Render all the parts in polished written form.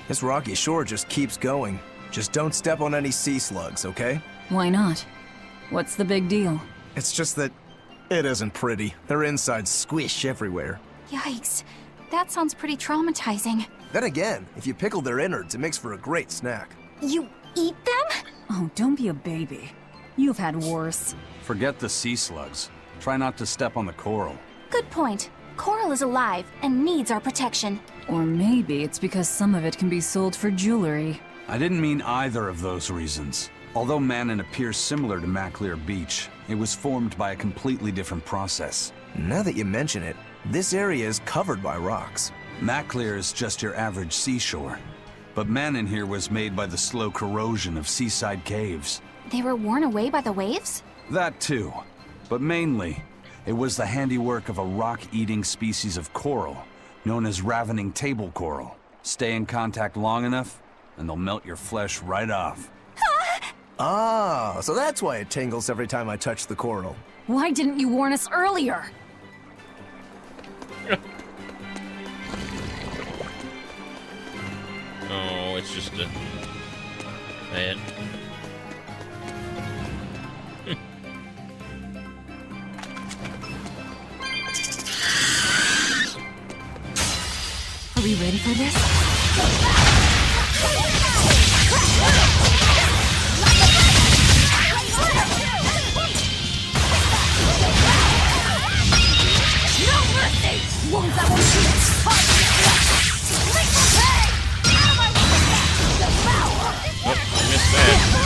This rocky shore just keeps going. Just don't step on any sea slugs, okay? Why not? What's the big deal? It's just that it isn't pretty. Their insides squish everywhere. Yikes. That sounds pretty traumatizing. Then again, if you pickle their innards, it makes for a great snack. You eat them? Oh, don't be a baby. You've had worse. Forget the sea slugs. Try not to step on the coral. Good point. Coral is alive and needs our protection. Or maybe it's because some of it can be sold for jewelry. I didn't mean either of those reasons. Although Manon appears similar to Maclear Beach, it was formed by a completely different process. Now that you mention it, this area is covered by rocks. Maclear is just your average seashore. But Manon here was made by the slow corrosion of seaside caves. They were worn away by the waves? That too. But mainly, it was the handiwork of a rock-eating species of coral, known as ravening table coral. Stay in contact long enough, and they'll melt your flesh right off. Ah, so that's why it tingles every time I touch the coral. Why didn't you warn us earlier? Oh, it's just a... That. Are we ready for this? No mercy! Wounds that will shoot its heart! Oh, I missed that.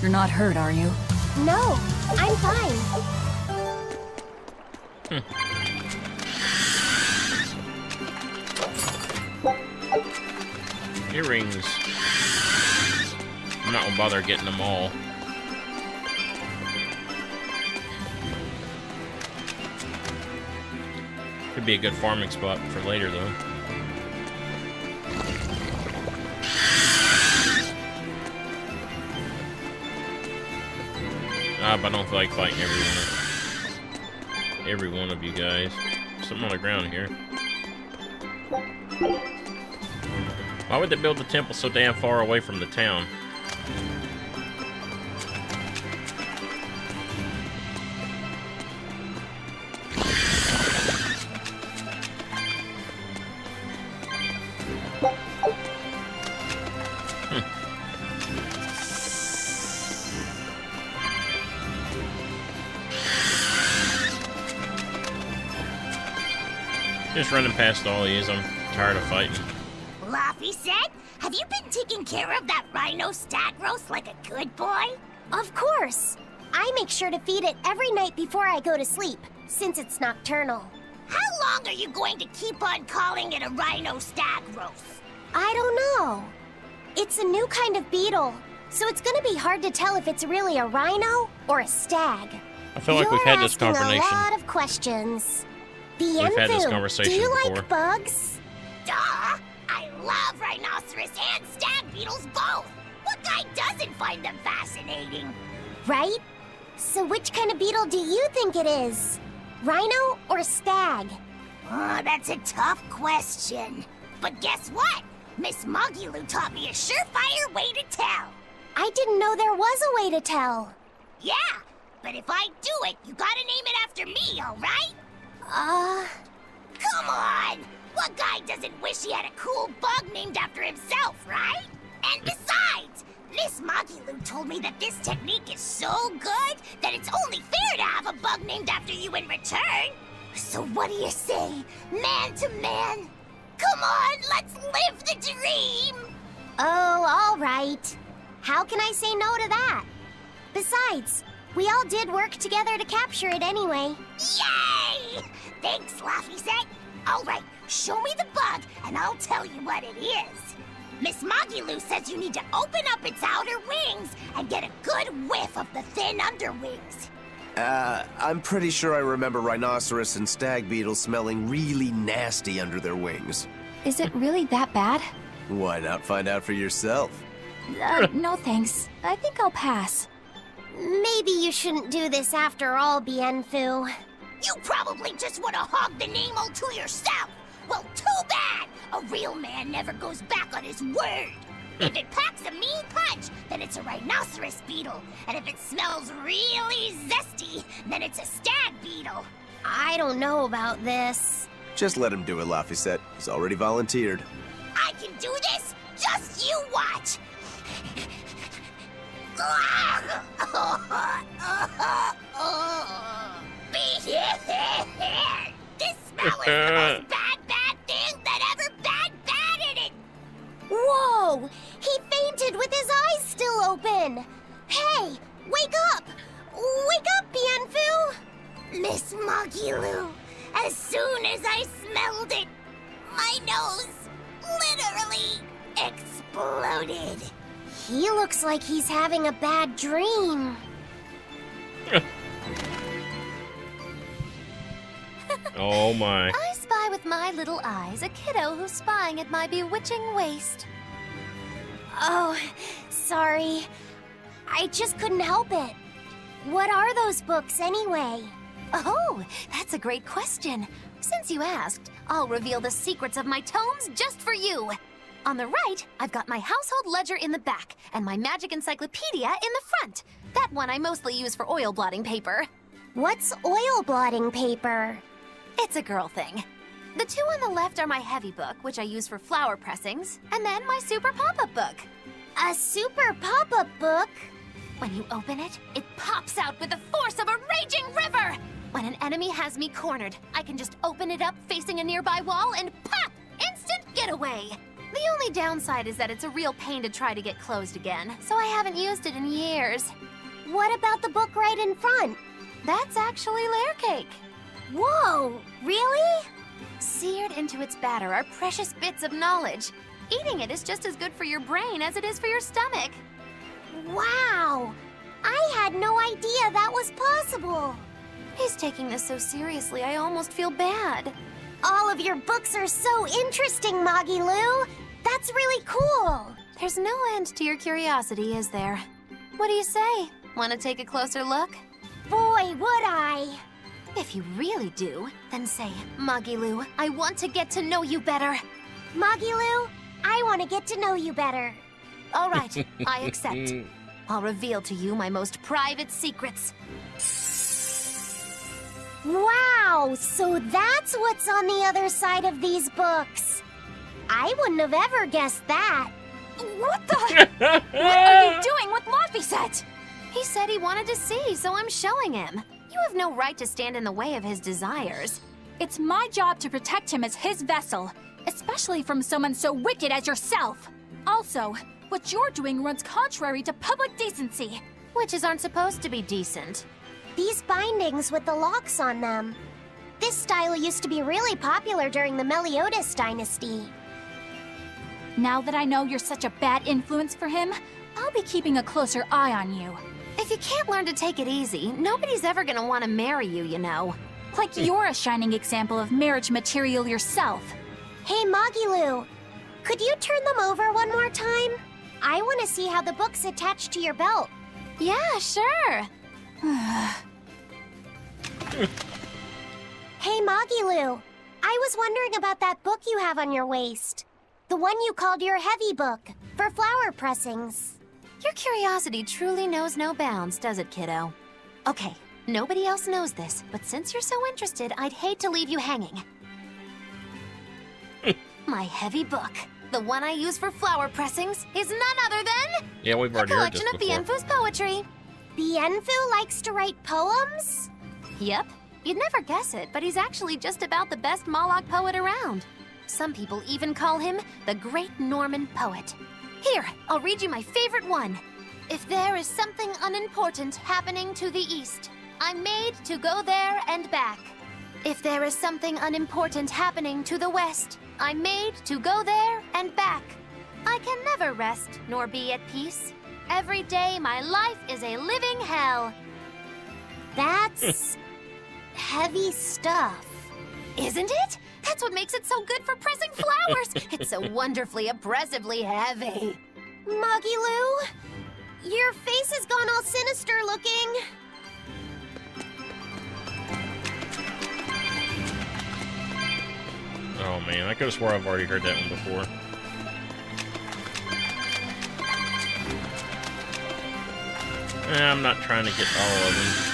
You're not hurt, are you? No, I'm fine. Earrings. I'm not gonna bother getting them all. Could be a good farming spot for later, though. But I don't feel like fighting every one of you guys. Something on the ground here. Why would they build the temple so damn far away from the town? Just running past all these. I'm tired of fighting. Laffy said, have you been taking care of that rhino stag roast like a good boy? Of course. I make sure to feed it every night before I go to sleep, since it's nocturnal. How long are you going to keep on calling it a rhino stag roast? I don't know. It's a new kind of beetle, so it's gonna be hard to tell if it's really a rhino or a stag. I feel like we've had this conversation. A lot of questions. We've had this conversation do you before. like bugs? Duh! I love rhinoceros and stag beetles both! What guy doesn't find them fascinating? Right? So which kind of beetle do you think it is? Rhino or stag? Oh, that's a tough question. But guess what? Miss Mogulu taught me a surefire way to tell. I didn't know there was a way to tell. Yeah, but if I do it, you gotta name it after me, alright? Come on! What guy doesn't wish he had a cool bug named after himself, right? And besides, Miss Mogulu told me that this technique is so good that it's only fair to have a bug named after you in return. So what do you say, man to man? Come on, let's live the dream! Oh, all right. How can I say no to that? Besides, we all did work together to capture it anyway. Yay! Thanks, Laffy-Set. All right, show me the bug, and I'll tell you what it is. Miss Mogulu says you need to open up its outer wings and get a good whiff of the thin underwings. I'm pretty sure I remember rhinoceros and stag beetles smelling really nasty under their wings. Is it really that bad? Why not find out for yourself? No thanks. I think I'll pass. Maybe you shouldn't do this after all, Bienfu. You probably just want to hog the name all to yourself. Well, too bad! A real man never goes back on his word. If it packs a mean punch, then it's a rhinoceros beetle. And if it smells really zesty, then it's a stag beetle. I don't know about this. Just let him do it, Laffy-Set. He's already volunteered. I can do this? Just you watch! This smell is the most bad thing that ever bad it! Whoa! He fainted with his eyes still open! Hey! Wake up! Wake up, Bienfu! Miss Mogulu, as soon as I smelled it, my nose literally exploded. He looks like he's having a bad dream. Oh my. I spy with my little eyes a kiddo who's spying at my bewitching waist. Oh, sorry. I just couldn't help it. What are those books anyway? Oh, that's a great question. Since you asked, I'll reveal the secrets of my tomes just for you. On the right, I've got my household ledger in the back, and my magic encyclopedia in the front. That one I mostly use for oil blotting paper. What's oil blotting paper? It's a girl thing. The two on the left are my heavy book, which I use for flower pressings, and then my super pop-up book. A super pop-up book? When you open it, it pops out with the force of a raging river! When an enemy has me cornered, I can just open it up facing a nearby wall and pop! Instant getaway! The only downside is that it's a real pain to try to get closed again, so I haven't used it in years. What about the book right in front? That's actually layer cake. Whoa, really? Seared into its batter are precious bits of knowledge. Eating it is just as good for your brain as it is for your stomach. Wow! I had no idea that was possible. He's taking this so seriously, I almost feel bad. All of your books are so interesting, Moggy-Loo. That's really cool. There's no end to your curiosity, is there? What do you say? Want to take a closer look? Boy, would I. If you really do, then say, Moggy-Loo, I want to get to know you better. Moggy-Loo, I want to get to know you better. All right, I accept. I'll reveal to you my most private secrets. Wow, so that's what's on the other side of these books. I wouldn't have ever guessed that. What the? What are you doing with Laffy-Set? He said he wanted to see, so I'm showing him. You have no right to stand in the way of his desires. It's my job to protect him as his vessel, especially from someone so wicked as yourself. Also, what you're doing runs contrary to public decency. Witches aren't supposed to be decent. These bindings with the locks on them. This style used to be really popular during the Meliodas dynasty. Now that I know you're such a bad influence for him, I'll be keeping a closer eye on you. If you can't learn to take it easy, nobody's ever gonna want to marry you, you know. Like you're a shining example of marriage material yourself. Hey, Moggy-Loo, could you turn them over one more time? I want to see how the book's attached to your belt. Yeah, sure. Hey, Magilu. I was wondering about that book you have on your waist. The one you called your heavy book, for flower pressings. Your curiosity truly knows no bounds, does it, kiddo? Okay, nobody else knows this, but since you're so interested, I'd hate to leave you hanging. My heavy book, the one I use for flower pressings, is none other than Yeah, we've a already heard this collection of before. Bienfu's poetry. Bienfu likes to write poems? Yep, you'd never guess it, but he's actually just about the best Moloch poet around. Some people even call him the Great Norman Poet. Here, I'll read you my favorite one. If there is something unimportant happening to the east, I'm made to go there and back. If there is something unimportant happening to the west, I'm made to go there and back. I can never rest nor be at peace. Every day my life is a living hell. That's heavy stuff. Isn't it? That's what makes it so good for pressing flowers. It's so wonderfully, oppressively heavy. Magilu, your face has gone all sinister looking. Oh man, I could have swore I've already heard that one before. I'm not trying to get all of them.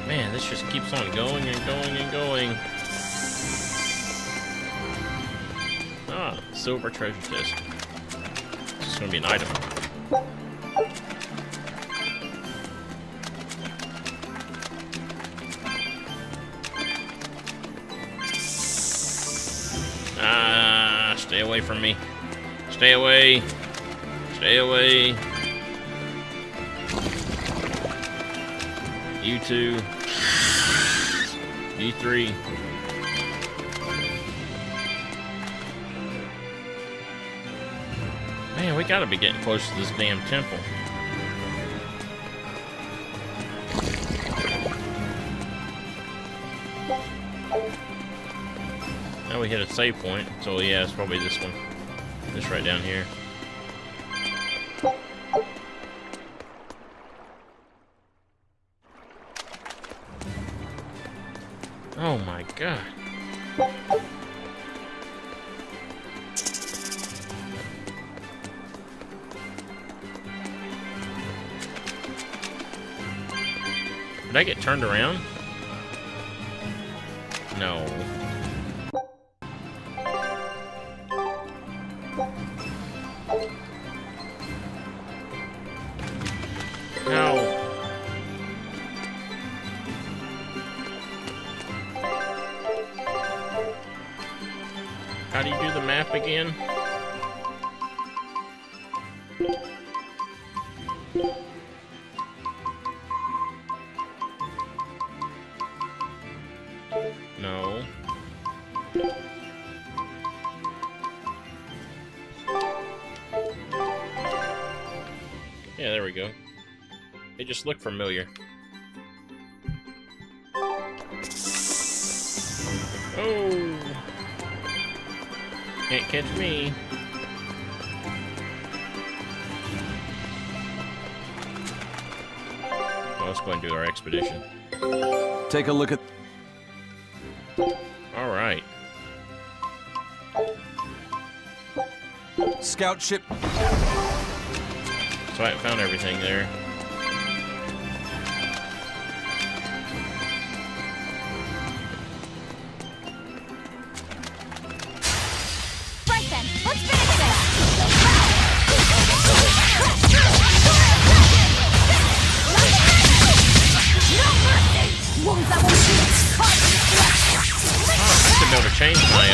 Man, this just keeps on going and going and going. Ah, silver treasure chest. This is gonna be an item. Ah, stay away from me. Stay away. Stay away. You two. You three. Man, we gotta be getting close to this damn temple. Now we hit a save point, so yeah, it's probably this one. This right down here. Oh my god. Did I get turned around? No. No. How do you do the map again? No. Yeah, there we go. They just look familiar. Oh! Can't catch me. Well, let's go and do our expedition. Take a look at... Alright. Scout ship. So I found everything there. Right then, let's finish this! I should be able to change my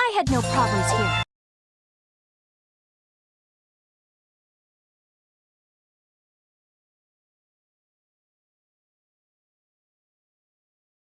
I had no problems here.